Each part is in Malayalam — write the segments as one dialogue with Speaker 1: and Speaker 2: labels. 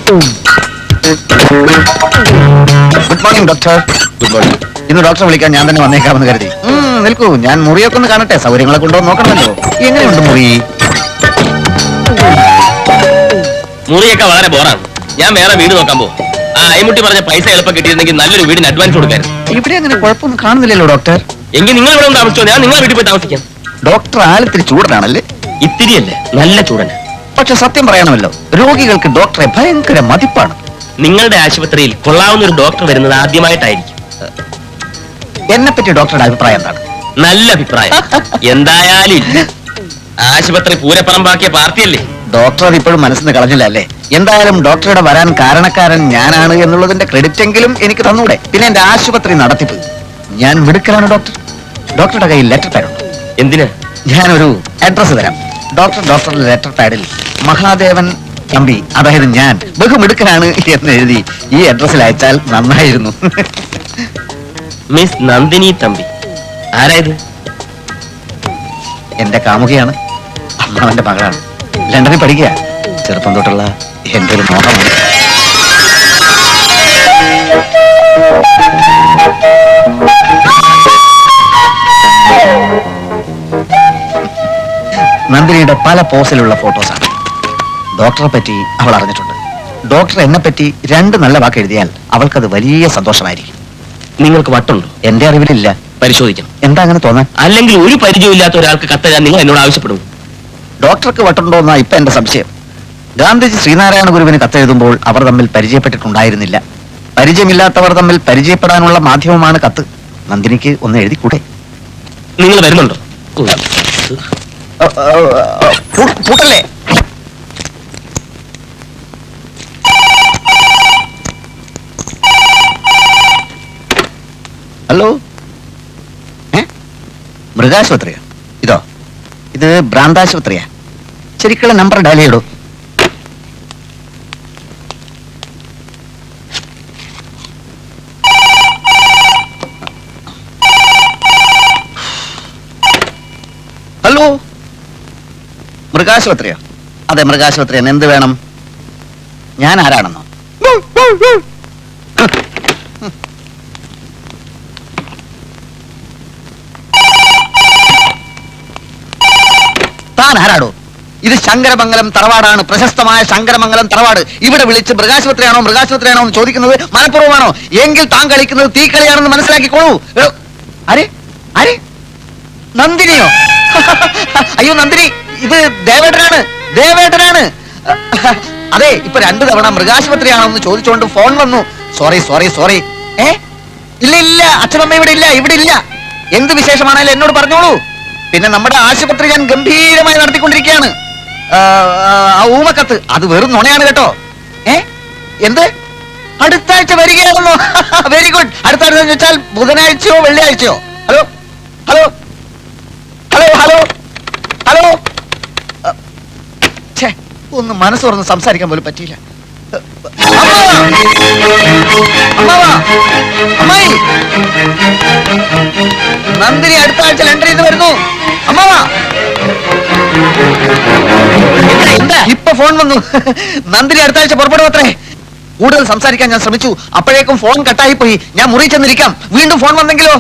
Speaker 1: Good morning doctor.
Speaker 2: Good morning.
Speaker 1: ഇന്ന് ഡോക്ടറെ വിളിക്കാൻ ഞാൻ തന്നെ വന്നേക്കാമെന്ന് കരുതി. നിൽക്കൂ, ഞാൻ മുറിയൊക്കെ ഒന്ന് കാണട്ടെ. സൗകര്യങ്ങളെ കൊണ്ടോ നോക്കണമല്ലോ. എങ്ങനെയുണ്ട് മുറി?
Speaker 2: മുറിയൊക്കെ വളരെ ബോറാണ്. ഞാൻ വേറെ വീട് നോക്കാൻ പോകും. ആ അയ്മുട്ടി പറഞ്ഞ പൈസ എളുപ്പം കിട്ടിയിരുന്നെങ്കിൽ നല്ലൊരു വീടിന് അഡ്വാൻസ് കൊടുക്കായിരുന്നു.
Speaker 1: ഇവിടെ അങ്ങനെ കുഴപ്പമൊന്നും കാണുന്നില്ലല്ലോ ഡോക്ടർ.
Speaker 2: എങ്കിൽ നിങ്ങൾ ഇവിടെ താമസിച്ചോ, ഞാൻ നിങ്ങളെ വീട്ടിൽ പോയി താമസിക്കാം.
Speaker 1: ഡോക്ടർ ആളിത്തിരി ചൂടനാണല്ലേ?
Speaker 2: ഇത്തിരിയല്ലേ, നല്ല ചൂടന്.
Speaker 1: പക്ഷെ സത്യം പറയണമല്ലോ, രോഗികൾക്ക് ഡോക്ടറെ ഭയങ്കര മതിപ്പാണ്.
Speaker 2: നിങ്ങളുടെ ആശുപത്രിയിൽ കൊള്ളാവുന്ന ഒരു ഡോക്ടർ വരുന്നത് ആദ്യമായിട്ടായിരിക്കും.
Speaker 1: എന്നെ പറ്റി ഡോക്ടറുടെ അഭിപ്രായം എന്താണ്?
Speaker 2: നല്ല അഭിപ്രായം. എന്തായാലും ഇല്ല. ആശുപത്രി പൂരപ്പറമ്പാക്കിയ പാർട്ടിയല്ലേ.
Speaker 1: ഡോക്ടർ അത് ഇപ്പോഴും മനസ്സിന് കളഞ്ഞില്ല അല്ലേ? എന്തായാലും ഡോക്ടറുടെ വരാൻ കാരണക്കാരൻ ഞാനാണ് എന്നുള്ളതിന്റെ ക്രെഡിറ്റ് എങ്കിലും എനിക്ക് തന്നൂടെ? പിന്നെ എന്റെ ആശുപത്രി നടത്തിപ്പ് ഞാൻ മിടുക്കലാണ് ഡോക്ടർ. ഡോക്ടറുടെ കയ്യിൽ ലെറ്റർ പാഡുണ്ട്.
Speaker 2: എന്തിന്?
Speaker 1: ഞാനൊരു അഡ്രസ് തരാം. ഡോക്ടറുടെ ലെറ്റർ പാഡിൽ മഹാദേവൻ തമ്പി, അതായത് ഞാൻ ബഹുമിടുക്കനാണ് എന്ന് എഴുതി ഈ അഡ്രസ്സിൽ അയച്ചാൽ നന്നായിരുന്നു.
Speaker 2: മിസ് നന്ദിനി തമ്പി ആരായത്?
Speaker 1: എന്റെ കാമുകയാണ്, അമ്മാവന്റെ മകളാണ്. ലണ്ടനിൽ പഠിക്കുക. ചെറുപ്പം തൊട്ടുള്ള എന്റെ ഒരു മോഹമാണ്. നന്ദിനിയുടെ പല പോസിലുള്ള ഫോട്ടോസാണ്. ഡോക്ടറെ പറ്റി അവൾ അറിഞ്ഞിട്ടുണ്ട്. ഡോക്ടർ എന്നെ പറ്റി 2 നല്ല വാക്ക് എഴുതിയാൽ അവൾക്കത് വലിയ സന്തോഷമായിരിക്കും.
Speaker 2: നിങ്ങൾക്ക് വട്ടുണ്ടോ?
Speaker 1: എന്റെ അറിവിലില്ല.
Speaker 2: പരിശോധിക്കണം.
Speaker 1: എന്താ അങ്ങനെ തോന്നാൻ?
Speaker 2: അല്ലെങ്കിൽ ഒരു പരിചയമില്ലാത്ത ഒരാൾക്ക് കത്തെഴുതാൻ നിങ്ങൾ എന്നോട് ആവശ്യപ്പെടും.
Speaker 1: ഡോക്ടർക്ക് വട്ടുണ്ടോ എന്നാ ഇപ്പൊ എന്റെ സംശയം. ഗാന്ധിജി ശ്രീനാരായണ ഗുരുവിന് കത്തെഴുതുമ്പോൾ അവർ തമ്മിൽ പരിചയപ്പെട്ടിട്ടുണ്ടായിരുന്നില്ല. പരിചയമില്ലാത്തവർ തമ്മിൽ പരിചയപ്പെടാനുള്ള മാധ്യമമാണ് കത്ത്. നന്ദിനിക്ക് ഒന്ന് എഴുതിക്കൂടെ?
Speaker 2: നിങ്ങൾ വരുന്നുണ്ടോ?
Speaker 1: പൂട്ടല്ലേ? ഹലോ, മൃഗാശുപത്രിയാ? ഇത് ഭ്രാന്താശുപത്രിയാ? ശരിക്കുള്ള നമ്പർ ഡയൽ ചെയ്യടോ. ഹലോ, മൃഗാശുപത്രിയോ? അതെ, മൃഗാശുപത്രിയാണ്. എന്ത് വേണം? ഞാൻ ആരാണെന്നോ? താൻ ആരാടോ? ഇത് ശങ്കരമംഗലം തറവാടാണ്, പ്രശസ്തമായ ശങ്കരമംഗലം തറവാട്. ഇവിടെ വിളിച്ച് മൃഗാശുപത്രിയാണോ മൃഗാശുപത്രിയാണോ എന്ന് ചോദിക്കുന്നത് മനഃപൂർവ്വമാണോ? എങ്കിൽ താൻ കളിക്കുന്നത് തീക്കളിയാണെന്ന് മനസ്സിലാക്കിക്കോളൂ. ആരെ ആരെ? നന്ദിനിയോ? അയ്യോ നന്ദിനി, ഇത് ദേവേട്ടനാണ്, ദേവേട്ടനാണ്. അതെ, ഇപ്പൊ 2 തവണ മൃഗാശുപത്രിയാണോ എന്ന് ചോദിച്ചുകൊണ്ട് ഫോൺ വന്നു. Sorry sorry sorry. ഇല്ല ഇല്ല, അച്ഛനമ്മ ഇവിടെ ഇല്ല, ഇവിടെ ഇല്ല. എന്ത് വിശേഷമാണേലും എന്നോട് പറഞ്ഞോളൂ. പിന്നെ നമ്മുടെ ആശുപത്രി ഞാൻ ഗംഭീരമായി നടത്തിക്കൊണ്ടിരിക്കുകയാണ്. ആ ഊമക്കത്ത് അത് വെറും നുണയാണ് കേട്ടോ. എന്ത്? അടുത്ത ആഴ്ച വരികയാണല്ലോ? Very good. അടുത്ത ആഴ്ച വെച്ചാൽ ബുധനാഴ്ചയോ വെള്ളിയാഴ്ചയോ? Hello hello hello hello hello. ഒന്ന് മനസ്സ് തുറന്ന് സംസാരിക്കാൻ പോലും പറ്റിയില്ല. അമ്മായി, നന്ദിനി അടുത്ത ആഴ്ച ലണ്ടനിൽ നിന്ന് വരുന്നു. അമ്മാവാ, എന്താ ഇപ്പൊ ഫോൺ വന്നു? നന്ദിനി അടുത്ത ആഴ്ച പുറപ്പെടും അത്രേ. കൂടുതൽ സംസാരിക്കാൻ ഞാൻ ശ്രമിച്ചു, അപ്പോഴേക്കും ഫോൺ കട്ടായി പോയി. ഞാൻ മുറി ചെന്നിരിക്കാം. വീണ്ടും ഫോൺ വന്നെങ്കിലോ?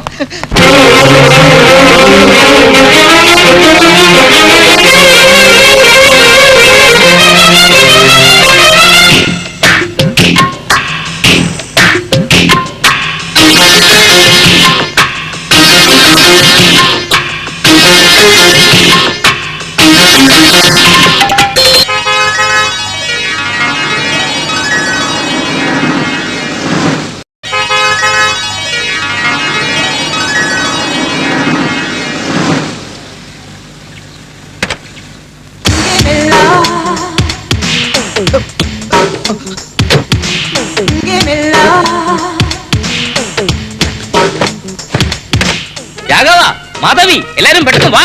Speaker 2: മാധവി, എല്ലാരും പെട്ടെന്ന് വാ.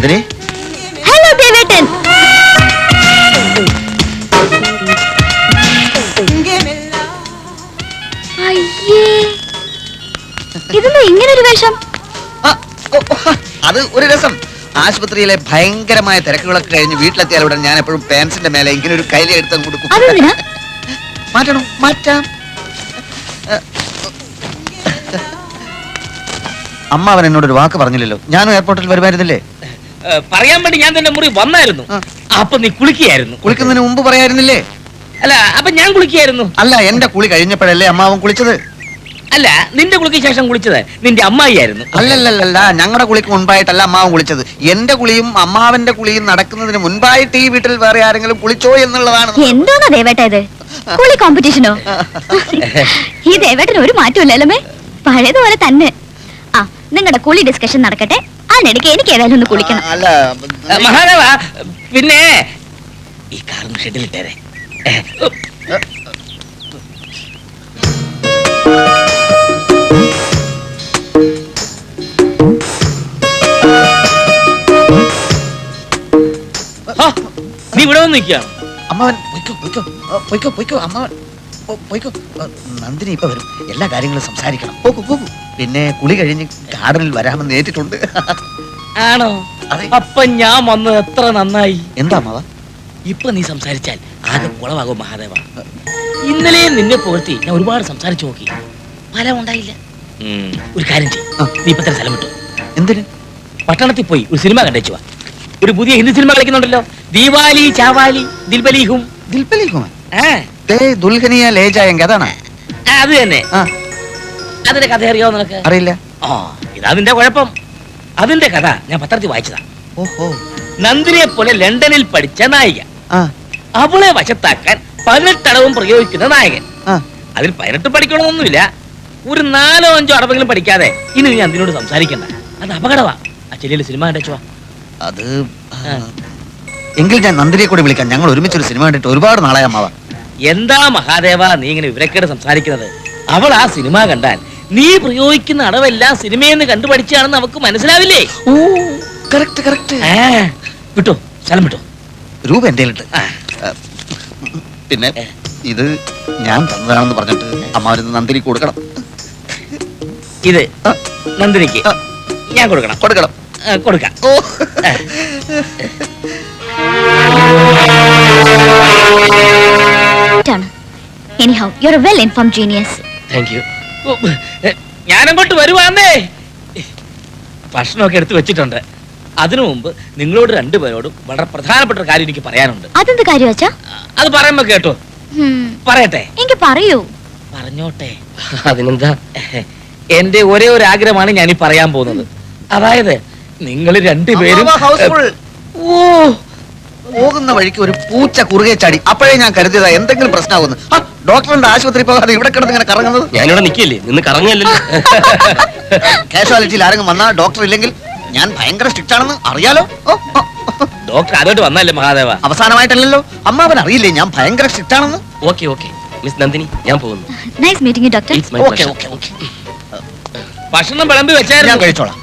Speaker 1: നന്ദിനി,
Speaker 3: ഹലോ ദേവേട്ടൻ. അയ്യേ, ഇതെന്താ ഇങ്ങനൊരു വേഷം?
Speaker 1: ആ, ഓ, അത് ഒരു രസം. ആശുപത്രിയിലെ ഭയങ്കരമായ തിരക്കുകളൊക്കെ കഴിഞ്ഞ് വീട്ടിലെത്തിയാൽ ഉടൻ ഞാൻ എപ്പോഴും പാൻസിന്റെ മേലെ ഇങ്ങനെ ഒരു കൈലി എടുത്ത് കൊടുക്കും.
Speaker 3: അതെന്തിനാ?
Speaker 1: മാറ്റണോ? മാറ്റാം. അമ്മ അവൻ എന്നോടൊരു വാക്ക് പറഞ്ഞില്ലല്ലോ. ഞാനും എയർപോർട്ടിൽ വരുമായിരുന്നില്ലേ?
Speaker 2: പറയാൻ വേണ്ടി ഞാൻ തന്നെ മുറി വന്നായിരുന്നു. അപ്പൊ നീ കുളിക്കുകയായിരുന്നു.
Speaker 1: കുളിക്കുന്നതിന് മുമ്പ് പറയായിരുന്നില്ലേ?
Speaker 2: അല്ല, അപ്പൊ ഞാൻ കുളിക്കുകയായിരുന്നു.
Speaker 1: അല്ല, എന്റെ കുളി കഴിഞ്ഞപ്പോഴല്ലേ അമ്മാവൻ കുളിച്ചത്?
Speaker 2: അല്ല, നിന്റെ കുളിക്ക് ശേഷം കുളിച്ചത് നിന്റെ അമ്മായിയായിരുന്നു.
Speaker 1: അല്ലല്ലല്ല, ഞങ്ങളുടെ കുളിക്ക് മുൻപായിട്ടല്ല അമ്മാവൻ കുളിച്ചത്. എന്റെ കുളിയും അമ്മാവന്റെ കുളിയും നടക്കുന്നതിന് മുൻപായിട്ട് ഈ വീട്ടിൽ വേറെ ആരെങ്കിലും കുളിച്ചോ എന്നുള്ളതാണ്.
Speaker 3: എന്തോന്നാ ദേവേട്ട ഇത്? കുളി കോമ്പറ്റീഷനോ? ഈ ദേവേട്ടന് ഒരു മാറ്റമില്ലല്ലേ? പഴയതുപോലെ തന്നെ. ആ, നിങ്ങളുടെ കുളി ഡിസ്കഷൻ നടക്കട്ടെ. അതിനിടയ്ക്ക് എനിക്ക് ഏതായാലും ഒന്ന് കുളിക്കണം.
Speaker 1: അല്ല
Speaker 2: മഹാദേവ, പിന്നെ ഈ കാറും ഷെഡിലിട്ടേരെ. നീ ഇവിടെ വന്ന് നിൽക്കുകയാണ്.
Speaker 1: അമ്മാവൻ പൊയ്ക്കോ പൊയ്ക്കോ പൊയ്ക്കോ പൊയ്ക്കോ അമ്മാവൻ പൊയ്ക്കോ. നന്ദിനി ഇപ്പൊ വരും. എല്ലാ കാര്യങ്ങളും സംസാരിക്കണം. പോകൂ പോകൂ. പിന്നെ കുളി കഴിഞ്ഞ് ഗാർഡനിൽ വരാമെന്ന് ഏറ്റിട്ടുണ്ട്.
Speaker 2: ആണോ?
Speaker 1: അതെ.
Speaker 2: അപ്പൊ ഞാൻ വന്നത് എത്ര നന്നായി.
Speaker 1: എന്താ അമ്മാവ?
Speaker 2: ഇപ്പൊ നീ സംസാരിച്ചാൽ ആകെ കുളവാകും മഹാദേവ. ഇന്നലെ നിന്നെ പുകഴ്ത്തി ഞാൻ ഒരുപാട് സംസാരിച്ചു നോക്കി, ഫലം ഉണ്ടായില്ല. ഒരു കാര്യം ചെയ്യും, നീ ഇപ്പൊ തന്നെ സ്ഥലം വിട്ടു.
Speaker 1: എന്തിന്?
Speaker 2: പട്ടണത്തിൽ പോയി ഒരു സിനിമ കണ്ടേച്ചു. ഒരു പുതിയ ഹിന്ദി സിനിമ കളിക്കുന്നുണ്ടല്ലോ, ദീപാലി ചാവാലി ദിൽബലിഹും.
Speaker 1: ദിൽപലിഹും ദുൽഹനിയ ലേ ജായെങ്ക അതാണ്.
Speaker 2: അത് തന്നെ. അതിന്റെ കഥ അറിയോ നിനക്ക്?
Speaker 1: അറിയില്ല.
Speaker 2: ആ, ഇതാ നിന്റെ കുഴപ്പം. അതിന്റെ കഥ ഞാൻ പത്രത്തിൽ വായിച്ചതാ.
Speaker 1: ഓഹോ.
Speaker 2: നന്ദിനിയെ പോലെ ലണ്ടനിൽ പഠിച്ച നായിക, അവളെ വശത്താക്കാൻ 18 അടവും പ്രയോഗിക്കുന്ന നായകൻ. അതിൽ 18 പഠിക്കണമെന്നൊന്നുമില്ല. ഒരു 4-5 അടവെങ്കിലും പഠിക്കാതെ ഇനി നീ അതിനോട് സംസാരിക്കണ്ട. അത് അപകടമാ. ആ ചെല്ലിയിൽ സിനിമ കണ്ടേച്ചുവാ.
Speaker 1: അത് എങ്കിൽ ഞാൻ നന്ദിനിയെ കൂടി വിളിക്കാം. ഞങ്ങൾ ഒരുമിച്ചൊരു സിനിമ കണ്ടിട്ട് ഒരുപാട് നാളായ അമ്മാവ.
Speaker 2: എന്താ മഹാദേവ നീ ഇങ്ങനെ വിവരക്കേട് സംസാരിക്കുന്നത്? അവൾ ആ സിനിമ കണ്ടാൽ നീ പ്രയോഗിക്കുന്ന അടവെല്ലാം സിനിമയെന്ന് കണ്ടുപഠിച്ചാണെന്ന് നമുക്ക് മനസ്സിലാവില്ലേ?
Speaker 1: ഓ, കറക്റ്റ് കറക്റ്റ്.
Speaker 2: വിട്ടോ, സ്ഥലം വിട്ടോ.
Speaker 1: രൂപ എന്റെ പിന്നെ ഇത് ഞാൻ തന്നതാണെന്ന് പറഞ്ഞിട്ട് അമ്മാവന് നന്ദിനിക്ക് കൊടുക്കണം.
Speaker 2: ഇത് നന്ദിനിക്ക് ഞാൻ കൊടുക്കണം.
Speaker 1: കൊടുക്കണം.
Speaker 2: കൊടുക്കാം.
Speaker 1: ഓ,
Speaker 3: Anyhow, you're a well-informed genius.
Speaker 2: Thank you. ഞാനങ്ങോട്ട് വരുവാന്നേ. ഭക്ഷണമൊക്കെ എടുത്തു വെച്ചിട്ടുണ്ട്. അതിനു മുമ്പ് നിങ്ങളോട് രണ്ടുപേരോടും വളരെ പ്രധാനപ്പെട്ട ഒരു കാര്യം എനിക്ക് പറയാനുണ്ട്.
Speaker 3: അതെന്ത് കാര്യം വെച്ചാ?
Speaker 2: അത് പറയുമ്പോ കേട്ടോ. പറയട്ടെ?
Speaker 3: എനിക്ക് പറയൂ.
Speaker 2: പറഞ്ഞോട്ടെ. അതിനെന്താ, എന്റെ ഒരേ ഒരു ആഗ്രഹമാണ് ഞാൻ ഈ പറയാൻ പോകുന്നത്. അതായത് നിങ്ങൾ രണ്ടുപേരും
Speaker 1: ഓ, പോകുന്ന വഴിക്ക് ഒരു പൂച്ച കുറുകെ ചാടി. അപ്പോഴേ ഞാൻ കരുതിയതാ എന്തെങ്കിലും പ്രശ്നമാകുന്നു. ഡോക്ടറിന്റെ ആശുപത്രി പോകാതെ ഇവിടെ കിടന്ന് ഇങ്ങനെ കറങ്ങുന്നത്.
Speaker 2: ഞാനിവിടെ നിൽക്കില്ലേ, നിന്ന് കറങ്ങല്ലോ.
Speaker 1: കാഷ്വാലിറ്റിയിൽ ആരെങ്കിലും വന്നാൽ ഡോക്ടർ ഇല്ലെങ്കിൽ ഞാൻ ഭയങ്കര സ്ട്രിക്റ്റ് ആണെന്ന് അറിയാലോ.
Speaker 2: ഡോക്ടർ അതോട്ട് വന്നല്ലേ മഹാദേവ?
Speaker 1: അവസാനമായിട്ടല്ലോ. അമ്മാവൻ അറിയില്ലേ ഞാൻ ഭയങ്കര സ്ട്രിക്റ്റ് ആണെന്ന്?
Speaker 2: ഓക്കെ ഓക്കെ മിസ് നന്ദിനി, ഞാൻ പോകുന്നു.
Speaker 3: Nice meeting you doctor.
Speaker 1: Okay okay okay.
Speaker 2: ഭക്ഷണം വിളമ്പി വെച്ചായിരുന്നു.
Speaker 1: ഞാൻ കഴിച്ചോളാം.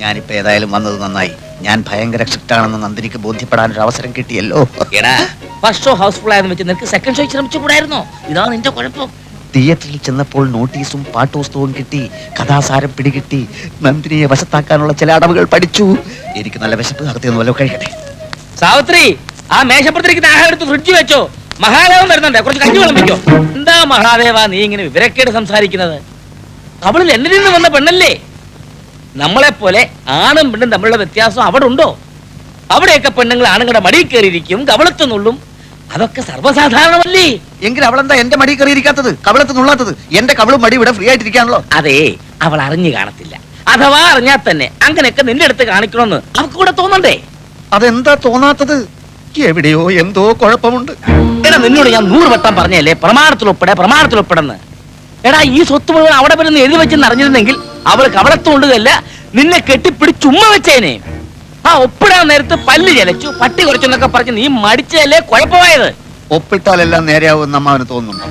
Speaker 1: ഞാനിപ്പോ ഏതായാലും വന്നത് നന്നായി. ഞാൻ ഭയങ്കര സ്ട്രിക്റ്റ് ആണെന്ന് നന്ദിനിക്ക് ബോധ്യപ്പെടാൻ ഒരു അവസരം കിട്ടിയല്ലോ.
Speaker 2: എടാ, ഫസ്റ്റ് ഷോ ഹൗസ്ഫുൾ ആയെന്ന് വെച്ച് നിനക്ക് സെക്കൻഡ് ഷോ ശ്രമിച്ചു കൂടായിരുന്നോ? ഇതാണ് നിന്റെ കുഴപ്പം.
Speaker 1: തിയേറ്ററിൽ ചെന്നപ്പോൾ നോട്ടീസും പാട്ടുപുസ്തകവും കിട്ടി, കഥാസാരം പിടികിട്ടി, നന്ദിനിയെ വശത്താക്കാനുള്ള ചില അടവുകൾ പഠിച്ചു. എനിക്ക് നല്ല വിശപ്പ്, നടത്തിയൊന്നും വല്ലോ കഴിക്കട്ടെ.
Speaker 2: സാവിത്രി, ആ മേശപ്പുറത്തിരിക്കുന്ന ആഹാരം എടുത്ത് ഫ്രിഡ്ജ് വെച്ചോ. മഹാദേവൻ വരുന്നുണ്ട്, കുറച്ച് കഞ്ഞി വിളമ്പിക്കോ. എന്താ മഹാദേവ നീ ഇങ്ങനെ വിവരക്കേട് സംസാരിക്കുന്നത്? അവള് ലണ്ടനിൽ നിന്ന് വന്ന പെണ്ണല്ലേ. നമ്മളെ പോലെ ആണും പെണ്ണും തമ്മിലുള്ള വ്യത്യാസം അവിടെ ഉണ്ടോ? അവിടെയൊക്കെ പെണ്ണുങ്ങൾ ആണുങ്ങളുടെ മടിയിൽ കയറിയിരിക്കും, കവളത്തുന്നുള്ളും. അതൊക്കെ സർവ്വസാധാരണമല്ലേ?
Speaker 1: എങ്കിൽ അവളെന്താ എന്റെ മടി കയറിയിരിക്കാത്തത്, കവളത്ത് നുള്ളാത്തത്? എന്റെ കവളും മടി ഇവിടെ ഫ്രീ ആയിട്ടിരിക്കാണല്ലോ.
Speaker 2: അതെ, അവൾ അറിഞ്ഞു കാണത്തില്ല. അഥവാ അറിഞ്ഞാൽ തന്നെ അങ്ങനെയൊക്കെ നിന്റെ അടുത്ത് കാണിക്കണമെന്ന് അവൾക്ക് കൂടെ തോന്നണ്ടേ?
Speaker 1: അതെന്താ തോന്നാത്തത്? എവിടെയോ എന്തോ കുഴപ്പമുണ്ട്.
Speaker 2: എടാ, നിന്നോട് ഞാൻ 100 വട്ടം പറഞ്ഞല്ലേ പ്രമാണത്തിലൊപ്പിടെന്ന്. എടാ, ഈ സ്വത്ത് മുഴുവൻ അവിടെ വരുന്ന എഴുതി വെച്ചെന്ന് അറിഞ്ഞിരുന്നെങ്കിൽ അവൾ കവളത്തുകൊണ്ടുകല്ല, നിന്നെ കെട്ടിപ്പിടിച്ചുമ്മ വെച്ചേനെ. ആ ഒപ്പിടാൻ നേരത്ത് പല്ല് ചലച്ചു, പട്ടി കുറച്ചെന്നൊക്കെ പറഞ്ഞ് നീ മടിച്ചതല്ലേ കുഴപ്പമായത്.
Speaker 1: ഒപ്പിട്ടാലെല്ലാം നേരെയാവുമെന്ന് അമ്മാവന് തോന്നുന്നുണ്ടോ?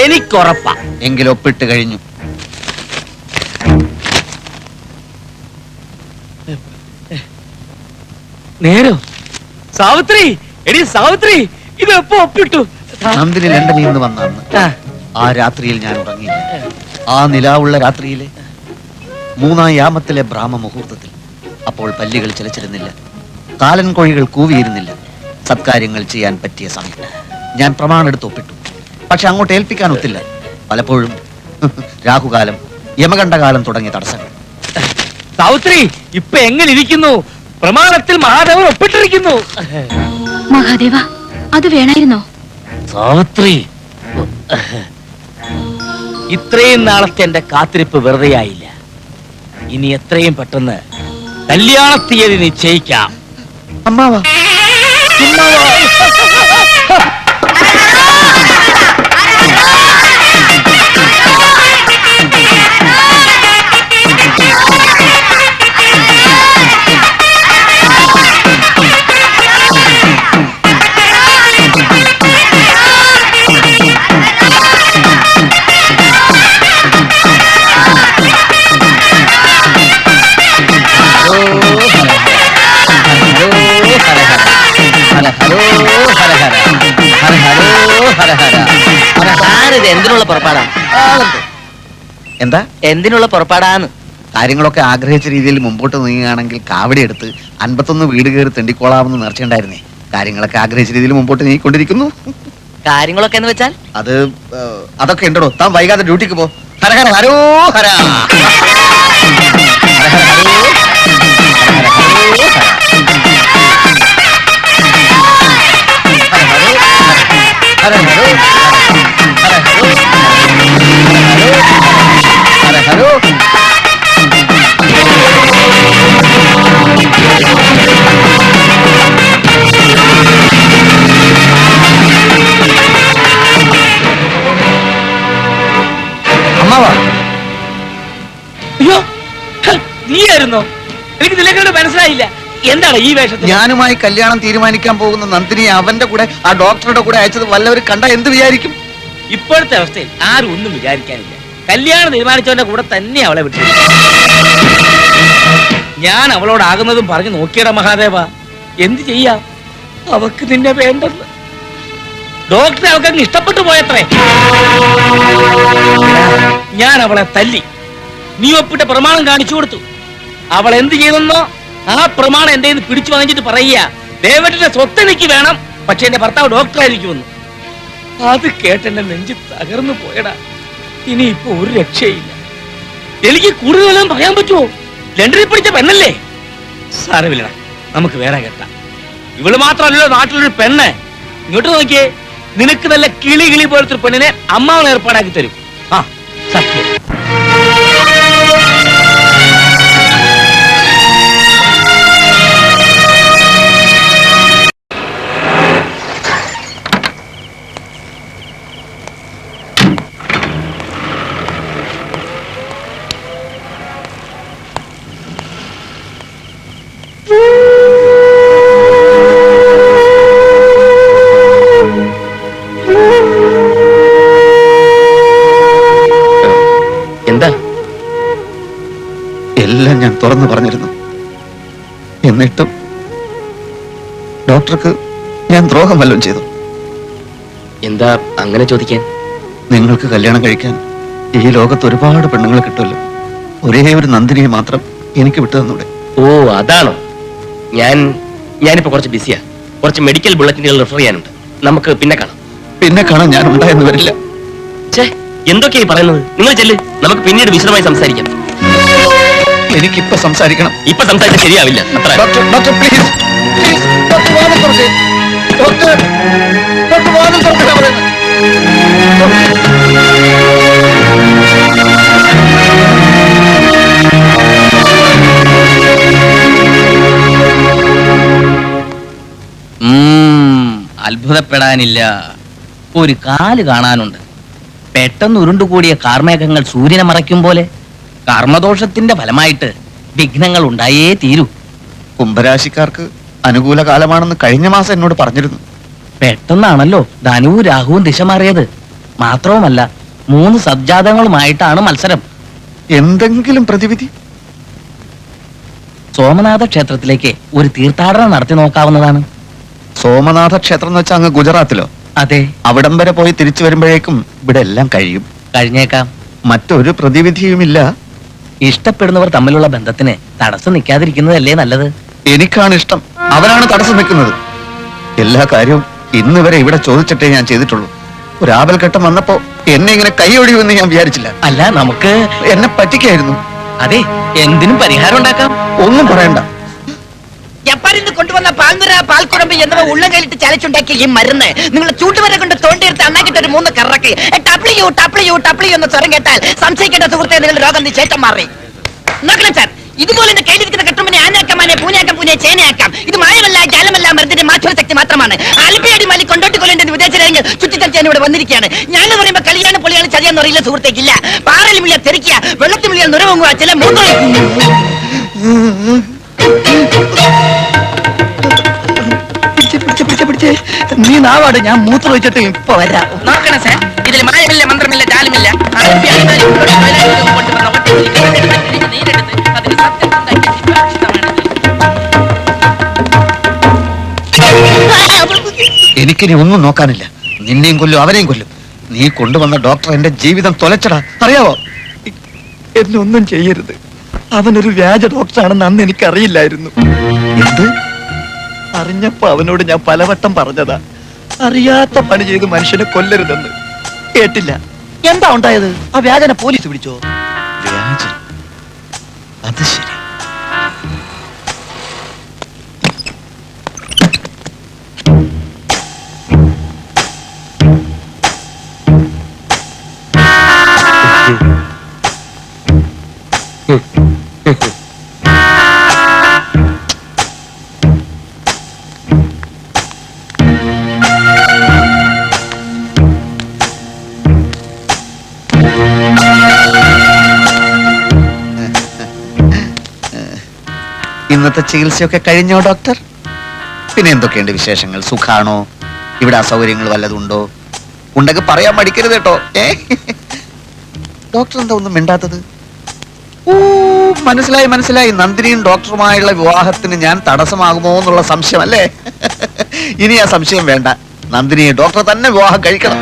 Speaker 2: എനിക്കുറപ്പാ.
Speaker 1: എങ്കിൽ ഒപ്പിട്ട് കഴിഞ്ഞു.
Speaker 2: നേരോ? സാവിത്രി, എടി സാവിത്രി, ഇത് എപ്പോ ഒപ്പിട്ടു?
Speaker 1: നന്ദിനി ലണ്ടനിൽ നിന്ന് വന്ന അന്ന്
Speaker 2: ആ,
Speaker 1: ആ രാത്രിയിൽ ഞാൻ ഉറങ്ങിയില്ല. ആ നിലാവുള്ള രാത്രിയിലെ 3-ാം യാമത്തിലെ ബ്രാഹ്മ മുഹൂർത്തത്തിൽ. അപ്പോൾ പല്ലികൾ ചിലച്ചിരുന്നില്ല, കാലൻ കോഴികൾ കൂവിയിരുന്നില്ല. സത്കാര്യങ്ങൾ ചെയ്യാൻ പറ്റിയ സമയം. ഞാൻ പ്രമാണെടുത്ത് ഒപ്പിട്ടു. പക്ഷെ അങ്ങോട്ട് ഏൽപ്പിക്കാൻ ഒത്തില്ല. പലപ്പോഴും രാഹുകാലം, യമകണ്ഠകാലം തുടങ്ങിയ തടസ്സങ്ങൾ.
Speaker 2: സാവിത്രി, ഇപ്പൊ എങ്ങനെ ഇരിക്കുന്നു? പ്രമാണത്തിൽ മഹാദേവൻ ഒപ്പിട്ടിരിക്കുന്നു.
Speaker 3: മഹാദേവ, അത് വേണായിരുന്നോ?
Speaker 2: സാവിത്രി, ഇത്രയും നാളത്തെ എന്റെ കാത്തിരിപ്പ് വെറുതെയായില്ല. ഇനി എത്രയും പെട്ടെന്ന് കല്യാണ തീയതി നിശ്ചയിക്കാം.
Speaker 1: അമ്മാവാ,
Speaker 4: ഇത് എന്തിനുള്ള പുറപ്പാടാ?
Speaker 1: എന്താ
Speaker 4: എന്തിനുള്ള പുറപ്പാടാന്ന്?
Speaker 1: കാര്യങ്ങളൊക്കെ ആഗ്രഹിച്ച രീതിയിൽ മുമ്പോട്ട് നീങ്ങുകയാണെങ്കിൽ കാവടി എടുത്ത് 51 വീട് കയറി തെണ്ടിക്കോളാമെന്ന് നേർച്ചയുണ്ടായിരുന്നേ. കാര്യങ്ങളൊക്കെ ആഗ്രഹിച്ച രീതിയിൽ മുമ്പോട്ട് നീങ്ങിക്കൊണ്ടിരിക്കുന്നു.
Speaker 4: കാര്യങ്ങളൊക്കെ എന്ന് വെച്ചാൽ
Speaker 1: അതൊക്കെ ഉണ്ടോ? താൻ വൈകാതെ ഡ്യൂട്ടിക്ക് പോ. ഹര ഹര ഹരോ ഹര. ഹര ഹരോ, ഹര ഹരോ, ഹര ഹരോ. അമ്മാവാ,
Speaker 2: അയ്യോ, നീയായിരുന്നോ? എനിക്ക് ഇതിലേക്കൊണ്ട് മനസ്സിലായില്ല. എന്താണ് ഈ വേഷത്തിൽ?
Speaker 1: ഞാനുമായി കല്യാണം തീരുമാനിക്കാൻ പോകുന്ന നന്ദിനിയെ അവന്റെ കൂടെ ആ ഡോക്ടറുടെ കൂടെ അയച്ചത് വല്ലവരും കണ്ട എന്ത് വിചാരിക്കും?
Speaker 2: ഇപ്പോഴത്തെ അവസ്ഥയിൽ ആരും ഒന്നും വിചാരിക്കാനില്ല. കല്യാണം തീരുമാനിച്ചവന്റെ കൂടെ തന്നെ അവളെ വിട്ടു. ഞാൻ അവളോടാകുന്നതും പറഞ്ഞു നോക്കിയടാ മഹാദേവ. എന്ത് ചെയ്യാം? അവക്ക് നിന്നെ വേണ്ടെന്ന്. ഡോക്ടറെ അവൾക്ക് ഇഷ്ടപ്പെട്ടു പോയത്രേ. ഞാൻ അവളെ തല്ലി. നീ ഒപ്പിട്ട പ്രമാണം കാണിച്ചു കൊടുത്തു. അവൾ എന്ത് ചെയ്തെന്നോ ആ പ്രമാണം എന്റെ പിടിച്ചു വാങ്ങിച്ചിട്ട് പറയുക, ദേവന്റെ സ്വത്ത് എനിക്ക് വേണം, പക്ഷെ എന്റെ ഭർത്താവ് ഡോക്ടറായിരിക്കുമെന്ന്. അത് കേട്ടെന്റെ നെഞ്ച് തകർന്നു പോയടാ. ഇനിയിപ്പോ ഒരു രക്ഷയില്ല. എനിക്ക് കൂടുതലും പറയാൻ പറ്റുമോ? ലണ്ടനിൽ പിടിച്ച പെണ്ണല്ലേ? സാരമില്ല, നമുക്ക് വേറെ കേട്ടാ. ഇവള് മാത്രമല്ലല്ലോ നാട്ടിലൊരു പെണ്ണ്. ഇങ്ങോട്ട് നോക്കിയേ, നിനക്ക് നല്ല കിളി കിളി പോലത്തെ ഒരു പെണ്ണിനെ അമ്മാവൻ ഏർപ്പാടാക്കി തരും. ആ സത്യം.
Speaker 4: എന്താ?
Speaker 1: എല്ലാം ഞാൻ തുറന്നു പറഞ്ഞിരുന്നു. എന്നിട്ടും ഡോക്ടർക്ക് ഞാൻ ദ്രോഹം വല്ലതും ചെയ്തു.
Speaker 4: എന്താ അങ്ങനെ ചോദിക്കാൻ?
Speaker 1: നിങ്ങൾക്ക് കല്യാണം കഴിക്കാൻ ഈ ലോകത്ത് ഒരുപാട് പെണ്ണുങ്ങൾ കിട്ടുമല്ലോ. ഒരേ ഒരു നന്ദിനിയെ മാത്രം എനിക്ക് വിട്ടു തന്നൂടെ?
Speaker 4: ഓ, അതാണോ? ഞാനിപ്പോ കുറച്ച് ബിസിയാ. കുറച്ച് മെഡിക്കൽ ബുള്ളറ്റിനുകൾ റെഫർ ചെയ്യാനുണ്ട്. നമുക്ക് പിന്നെ കാണാം.
Speaker 1: പിന്നെ കാണാൻ ഞാൻ ഉണ്ടായെന്ന് വരില്ല.
Speaker 4: ഛേ, എന്തൊക്കെയായി പറയുന്നത്? നിങ്ങൾ ചെല്ല്, നമുക്ക് പിന്നീട് വിശദമായി സംസാരിക്കാം.
Speaker 1: എനിക്കിപ്പോ സംസാരിക്കണം.
Speaker 4: ഇപ്പൊ സംസാരിച്ചാൽ ശരിയാവില്ല. അത്ര
Speaker 1: doctor, doctor please, please, doctor വാതിൽ തുറക്കേ. ഡോക്ടർ, ഡോക്ടർ വാതിൽ തുറക്കണേ പറയുന്നത്.
Speaker 2: അത്ഭുതപ്പെടാനില്ല. ഒരു കാല് കാണാനുണ്ട്. പെട്ടെന്ന് ഉരുണ്ടുകൂടിയ കാർമേഘങ്ങൾ സൂര്യനെ മറയ്ക്കും പോലെ കർമ്മദോഷത്തിന്റെ ഫലമായിട്ട് വിഘ്നങ്ങൾ ഉണ്ടായേ തീരൂ.
Speaker 1: കുംഭരാശിക്കാർക്ക് അനുകൂല കാലമാണെന്ന് കഴിഞ്ഞ മാസം എന്നോട് പറഞ്ഞിരുന്നു.
Speaker 2: പെട്ടെന്നാണല്ലോ ധനുവും രാഹുവും ദിശ മാറിയത്. മാത്രവുമല്ല 3 സജ്ജാതങ്ങളുമായിട്ടാണ് മത്സരം.
Speaker 1: എന്തെങ്കിലും പ്രതിവിധി?
Speaker 2: സോമനാഥ ക്ഷേത്രത്തിലേക്ക് ഒരു തീർത്ഥാടനം നടത്തി നോക്കാവുന്നതാണ്.
Speaker 1: സോമനാഥ ക്ഷേത്രം എന്ന് വെച്ചാൽ അങ്ങ് ഗുജറാത്തിലോ?
Speaker 2: അതെ,
Speaker 1: അവിടം വരെ പോയി തിരിച്ചു വരുമ്പോഴേക്കും ഇവിടെ എല്ലാം കഴിയും.
Speaker 2: കഴിഞ്ഞേക്കാം.
Speaker 1: മറ്റൊരു പ്രതിവിധിയുമില്ല.
Speaker 2: ഇഷ്ടപ്പെടുന്നവർ തമ്മിലുള്ള ബന്ധത്തിന് തടസ്സം നിൽക്കാതിരിക്കുന്നതല്ലേ നല്ലത്.
Speaker 1: എനിക്കാണ് ഇഷ്ടം, അവനാണ് തടസ്സം നിൽക്കുന്നത്. എല്ലാ കാര്യവും ഇന്ന് വരെ ഇവിടെ ചോദിച്ചിട്ടേ ഞാൻ ചെയ്തിട്ടുള്ളൂ. ഒരു ആപൽഘട്ടം വന്നപ്പോ എന്നെ ഇങ്ങനെ കൈയൊഴിയുമെന്ന് ഞാൻ വിചാരിച്ചില്ല.
Speaker 2: അല്ല, നമുക്ക്
Speaker 1: എന്നെ പറ്റിക്കായിരുന്നു.
Speaker 2: അതെ, എന്തിനും പരിഹാരം ഉണ്ടാക്കാം.
Speaker 1: ഒന്നും പറയണ്ട.
Speaker 5: ജപ്പാനിൽ നിന്ന് കൊണ്ടുവന്ന പാൽനുര പാൽക്കുറമ്പ് എന്നിവ ഉള്ളം കയ്യിലിട്ട് ചലച്ചുണ്ടാക്കിയ ഈ മരുന്ന് നിങ്ങൾ ചൂട്ടുവരെ കൊണ്ട് തോണ്ടിയെടുത്ത് അണ്ണാക്കിട്ട് ഒരു 3 കറക്ക് ടപ്ലിയു ടപ്ലിയു ടപ്ലിയു എന്ന് സ്വരം കേട്ടാൽ സംശയിക്കേണ്ട സുഹൃത്തെ നിങ്ങളുടെ രോഗം നിശ്ചയിച്ചം മാറി. നോക്കണം സാർ, ഇതുപോലെ എന്റെ കയ്യിലിരിക്കുന്ന കെട്ടുമ്പനെ ആനാക്കാമാനെ പൂഞ്ഞാക്കാം പൂനെ ചേനയാക്കാം. ഇത് മായമല്ല, ജാലമല്ല, മരുന്നിന്റെ മാധ്യമ ശക്തി മാത്രമാണ്. ആലപ്പിയടി മാലി കൊണ്ടോട്ടി കൊല്ലേണ്ട വിദേശരാജ്യങ്ങൾ ചുറ്റിത്തൽച്ചാൻ ഇവിടെ വന്നിരിക്കുകയാണ്. ഞാനെന്ന് പറയുമ്പോൾ കളിയാണ് പൊളിയാണ് ചതിയാന്ന് അറിയില്ല സുഹൃത്തേക്കില്ല. പാറയിൽ മുള്ളിയ തെറിക്കുക, വെള്ളത്തിൽ മുള്ളിയ നുരവങ്ങുക, ചില മൂന്ന്
Speaker 1: നീ നാവാട്, ഞാൻ മൂത്രം വെച്ചിട്ട് ഇപ്പൊ വരാം.
Speaker 5: നോക്കണം സാർ, ഇതിൽ മായമില്ല, മന്ത്രമില്ല, ജാലമില്ല.
Speaker 1: എനിക്കിനി ഒന്നും നോക്കാനില്ല. നിന്നെയും കൊല്ലും, അവനെയും കൊല്ലും. നീ കൊണ്ടുവന്ന ഡോക്ടർ എന്റെ ജീവിതം തൊലച്ചടാ, അറിയാവോ? എന്നെ ഒന്നും ചെയ്യരുത്. അവനൊരു വ്യാജ ഡോക്ടറാണെന്ന് അന്ന് എനിക്കറിയില്ലായിരുന്നു. എന്ത്? അറിഞ്ഞപ്പോ അവനോട് ഞാൻ പലവട്ടം പറഞ്ഞതാ, അറിയാത്ത പണി ചെയ്ത് മനുഷ്യനെ കൊല്ലരുതെന്ന്. കേട്ടില്ല. എന്താ ഉണ്ടായത്? ആ വ്യാജനെ പോലീസ് പിടിച്ചോ? വ്യാജൻ? അത് ശരി. ഇന്നത്തെ ചികിത്സയൊക്കെ കഴിഞ്ഞോ ഡോക്ടർ? പിന്നെ എന്തൊക്കെയുണ്ട് വിശേഷങ്ങൾ? സുഖാണോ? ഇവിടെ അസൗകര്യങ്ങൾ വല്ലതുണ്ടോ? ഉണ്ടെങ്കിൽ പറയാൻ മടിക്കരുത് കേട്ടോ. ഡോക്ടർ എന്താ ഒന്നും മിണ്ടാത്തത്? ഓ, മനസ്സിലായി മനസ്സിലായി. നന്ദിനിയും ഡോക്ടറുമായുള്ള വിവാഹത്തിന് ഞാൻ തടസ്സമാകുമോ എന്നുള്ള സംശയം അല്ലേ? ഇനി ആ സംശയം വേണ്ട. നന്ദിനിയെ ഡോക്ടർ തന്നെ വിവാഹം കഴിക്കണം.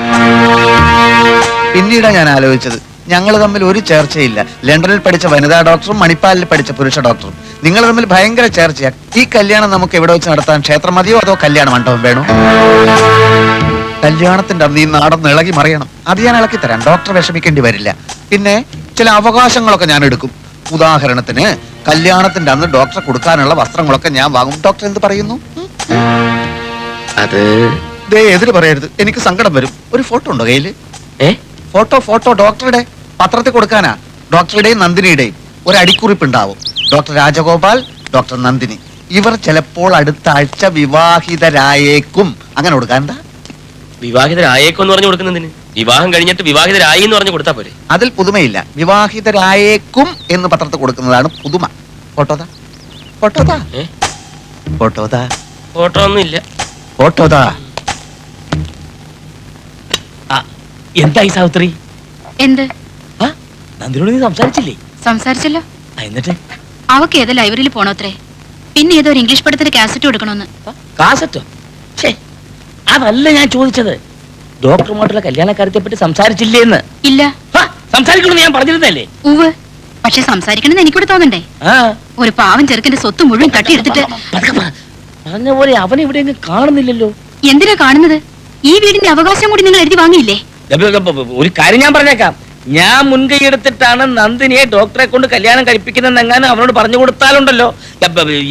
Speaker 1: പിന്നീടാ ഞാൻ ആലോചിച്ചത്, ഞങ്ങൾ തമ്മിൽ ഒരു ചേർച്ചയില്ല. ലണ്ടനിൽ പഠിച്ച വനിതാ ഡോക്ടറും മണിപ്പാലിൽ പഠിച്ച പുരുഷ ഡോക്ടറും. നിങ്ങൾ തമ്മിൽ ഭയങ്കര ചേർച്ചയാ. ഈ കല്യാണം നമുക്ക് എവിടെ വെച്ച് നടത്താൻ? ക്ഷേത്രം മതിയോ അതോ കല്യാണ മണ്ഡപം വേണോ? കല്യാണത്തിന്റെ അന്ന് ഈ നാടൊന്ന് ഇളകി മറിയണം. അത് ഞാൻ ഇളക്കി തരാം, ഡോക്ടർ വിഷമിക്കേണ്ടി വരില്ല. പിന്നെ ചില അവകാശങ്ങളൊക്കെ ഞാൻ എടുക്കും. ഉദാഹരണത്തിന് കല്യാണത്തിന്റെ അന്ന് ഡോക്ടറെ കൊടുക്കാനുള്ള വസ്ത്രങ്ങളൊക്കെ ഞാൻ വാങ്ങും. ഡോക്ടർ എന്ത് പറയുന്നു?
Speaker 4: അത്
Speaker 1: എതിര് പറയരുത്, എനിക്ക് സങ്കടം വരും. ഒരു ഫോട്ടോ ഉണ്ടോ കയ്യില്? ഫോട്ടോ ഡോക്ടറുടെ പത്രത്തിൽ കൊടുക്കാനാ. ഡോക്ടറുടെയും നന്ദിനിയുടെയും ഒരു അടിക്കുറിപ്പ് ഉണ്ടാവും. Doctor Rajagopal, doctor Nandini. ഇവർ ചിലപ്പോൾ അടുത്ത ആഴ്ച വിവാഹിതരായേക്കും. അങ്ങനെ കൊടുക്കാൻ എന്താ?
Speaker 4: വിവാഹിതരായേക്കും എന്ന് പറഞ്ഞു കൊടുക്കുന്നതിന് വിവാഹം കഴിഞ്ഞിട്ട് വിവാഹിതരായി എന്ന് പറഞ്ഞു കൊടുത്താ പോരെ?
Speaker 1: അതിൽ പുതുമയില്ല. വിവാഹിതരായേക്കും എന്ന് പത്രത്തിൽ കൊടുക്കുന്നതാണ് പുതുമ. ഫോട്ടോതാ ഫോട്ടോതാ
Speaker 4: ഫോട്ടോ ഒന്നും ഇല്ല.
Speaker 1: ഫോട്ടോതാ.
Speaker 2: എന്തായി സാവിത്രി?
Speaker 6: എന്ത്?
Speaker 2: നന്ദിനോട് നീ സംസാരിച്ചില്ലേ?
Speaker 6: സംസാരിച്ചല്ലോ.
Speaker 2: എന്നിട്ട്
Speaker 6: അവക്ക് ഏതോ ലൈബ്രറിയിൽ പോണോത്രേ. പിന്നെ ഏതോ ഒരു ഇംഗ്ലീഷ് പടത്തിന് കാസറ്റ് കൊടുക്കണമെന്ന്.
Speaker 2: കാസറ്റോ? അതല്ല ഞാൻ ചോദിച്ചത്. ഡോക്ടറുമായിട്ടുള്ള കല്യാണ കാര്യത്തെ പറ്റി സംസാരിച്ചില്ലേന്ന്.
Speaker 6: ഇല്ല.
Speaker 2: സംസാരിക്കണമെന്ന് ഞാൻ പറഞ്ഞിരുന്നല്ലേ?
Speaker 6: ഉവ്. പക്ഷെ സംസാരിക്കണമെന്ന് എനിക്കൂടെ തോന്നണ്ടേ? ഒരു പാവം ചെറുക്കന്റെ സ്വത്ത് മുഴുവൻ തട്ടിയെടുത്തിട്ട്
Speaker 2: പറഞ്ഞ പോലെ അവൻ എവിടെയെങ്കിലും കാണുന്നില്ലല്ലോ.
Speaker 6: എന്തിനാ കാണുന്നത്? ഈ വീടിന്റെ അവകാശം കൂടി നിങ്ങൾ എഴുതി വാങ്ങിയില്ലേ?
Speaker 2: ഒരു കാര്യം ഞാൻ പറഞ്ഞേക്കാം. ഞാൻ മുൻകൈ എടുത്തിട്ടാണ് നന്ദിനിയെ ഡോക്ടറെ കൊണ്ട് കല്യാണം കഴിപ്പിക്കുന്നതെങ്ങാനും അവനോട് പറഞ്ഞു കൊടുത്താലുണ്ടല്ലോ,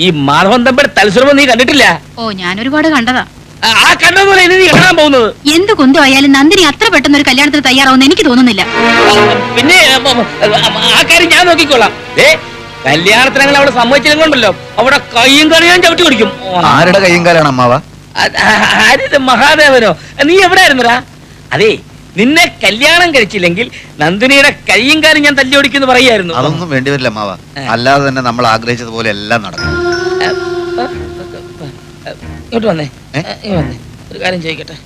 Speaker 2: ഈ മാധവൻ തമ്പിയുടെ തൽസ്വരമം നീ കണ്ടിട്ടില്ല?
Speaker 6: ഓ, ഞാൻ ഒരുപാട് കണ്ടതാ.
Speaker 2: ആ കണ്ടതുപോലെ ഇനി നീ കാണാൻ പോകുന്നത്.
Speaker 6: എന്ത് കുന്തോ ആയാലും നന്ദിനി അത്ര പെട്ടെന്ന് ഒരു കല്യാണത്തിന് തയ്യാറാവുന്ന എനിക്ക് തോന്നുന്നില്ല.
Speaker 2: പിന്നെ ആ കാര്യം ഞാൻ നോക്കിക്കോളാം. കല്യാണത്തിന് അങ്ങനെ അവിടെ സമ്മതിച്ചില്ലെങ്കിൽ കൊണ്ടല്ലോ അവിടെ കയ്യും കളിയും ചവിട്ടി കുടിക്കും.
Speaker 1: ആരുടെ കയ്യും കാലാണ് അമ്മാവ?
Speaker 2: ആരിത്? മഹാദേവനോ? നീ എവിടെ ആയിരുന്നടാ? അതെ, നിന്നെ കല്യാണം കഴിച്ചില്ലെങ്കിൽ നന്ദിനിയുടെ കയ്യും കാര്യം ഞാൻ തല്ലി ഓടിക്കുന്നു പറയായിരുന്നു.
Speaker 1: അതൊന്നും വേണ്ടിവരില്ല അമ്മാവ. അല്ലാതെ തന്നെ നമ്മൾ ആഗ്രഹിച്ചതുപോലെ എല്ലാം നടക്കും.
Speaker 2: ഇങ്ങോട്ട് വന്നേ. ഒരു കാര്യം ചോദിക്കട്ടെ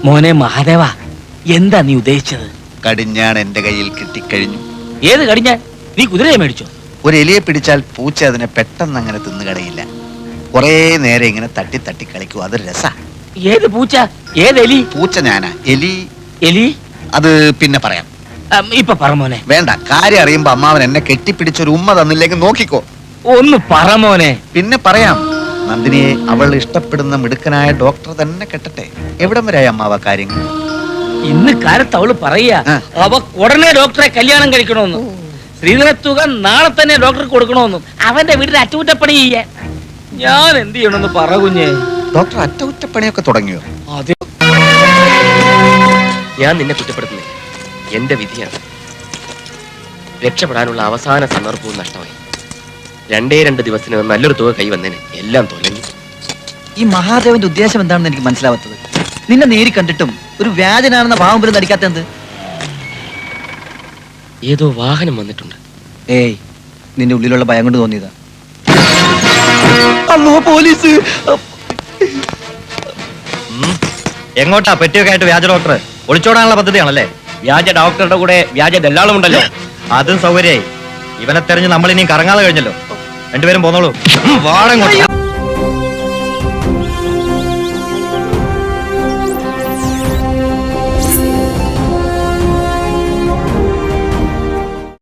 Speaker 2: മോനെ മഹാദേവ, എന്താ നീ ഉദ്ദേശിച്ചത്?
Speaker 1: കടിഞ്ഞാൺ എന്റെ കയ്യിൽ കിട്ടിക്കഴിഞ്ഞു.
Speaker 2: ഏത് കടിഞ്ഞാൻ? നീ കുതിരയെ മേടിച്ചോ?
Speaker 1: ഒരു എലിയെ പിടിച്ചാൽ പൂച്ച അതിനെ പെട്ടെന്ന് അങ്ങനെ തിന്നുകടയില്ല. കുറേ നേരം ഇങ്ങനെ തട്ടി തട്ടി കളിക്കും. അതൊരു രസാ.
Speaker 2: ഏത് പൂച്ച ഏത് എലി?
Speaker 1: പൂച്ച ഞാനാ, എലി
Speaker 2: എലി
Speaker 1: അത് പിന്നെ പറയാം.
Speaker 2: ഇപ്പൊ പറ മോനെ.
Speaker 1: വേണ്ട, കാര്യം അറിയുമ്പോ അമ്മാവൻ എന്നെ കെട്ടിപ്പിടിച്ചൊരു ഉമ്മ തന്നില്ലെങ്കിൽ നോക്കിക്കോ.
Speaker 2: ഒന്ന് പറ മോനെ.
Speaker 1: പിന്നെ പറയാം. നന്ദിനിയെ അവൾ ഇഷ്ടപ്പെടുന്ന മിടുക്കനായ ഡോക്ടർ തന്നെ കെട്ടട്ടെ. എവിടം വരെയായി അമ്മാവ കാര്യങ്ങൾ?
Speaker 2: ഇന്ന് കാലത്ത് അവള് പറയാ അവ ഉടനെ ഡോക്ടറെ കല്യാണം കഴിക്കണമെന്ന്. ശ്രീധരത്തുക നാളെ തന്നെ ഡോക്ടർക്ക് കൊടുക്കണമെന്നും അവന്റെ വീട്ടിൽ അറ്റകുറ്റപ്പണി ചെയ്യാൻ. ഞാൻ എന്ത് ചെയ്യണമെന്ന് പറ കുഞ്ഞേ.
Speaker 1: ഡോക്ടർ അറ്റകുറ്റപ്പണിയൊക്കെ തുടങ്ങിയോ?
Speaker 2: അതെ.
Speaker 4: ഞാൻ നിന്നെ കുറ്റപ്പെടുത്തുന്നില്ല. എന്റെ വിധിയാണ്. രക്ഷപ്പെടാനുള്ള അവസാന സന്ദർഭവും നഷ്ടമായി. 2 ദിവസത്തിനകം നല്ലൊരു തുക കൈവന്നേന് എല്ലാം തൊലഞ്ഞു.
Speaker 7: ഈ മഹാദേവന്റെ ഉദ്ദേശം എന്താണെന്ന് എനിക്ക് മനസ്സിലാവാത്തത്. നിന്നെ നേരി കണ്ടിട്ടും ഒരു വ്യാജനാണെന്ന ഭാവം പോലും നടിക്കാത്തത്.
Speaker 4: ഏതോ വാഹനം വന്നിട്ടുണ്ട്.
Speaker 7: ഏയ്, നിന്റെ ഉള്ളിലുള്ള ഭയം കൊണ്ട് തോന്നിയതാ. അല്ലോ പോലീസ്.
Speaker 8: എങ്ങോട്ടാ പെറ്റിയൊക്കെ ആയിട്ട് വ്യാജ ഡോക്ടർ? ഒളിച്ചോടാനുള്ള പദ്ധതിയാണല്ലേ?
Speaker 4: വ്യാജ ഡോക്ടറുടെ കൂടെ വ്യാജ ദല്ലാളും ഉണ്ടല്ലോ.
Speaker 8: അതും സൗകര്യമായി. ഇവനെ തെരഞ്ഞ് നമ്മൾ ഇനിയും കറങ്ങാതെ കഴിഞ്ഞല്ലോ. രണ്ടുപേരും പോന്നോളൂ. വാടങ്ങോട്ട്.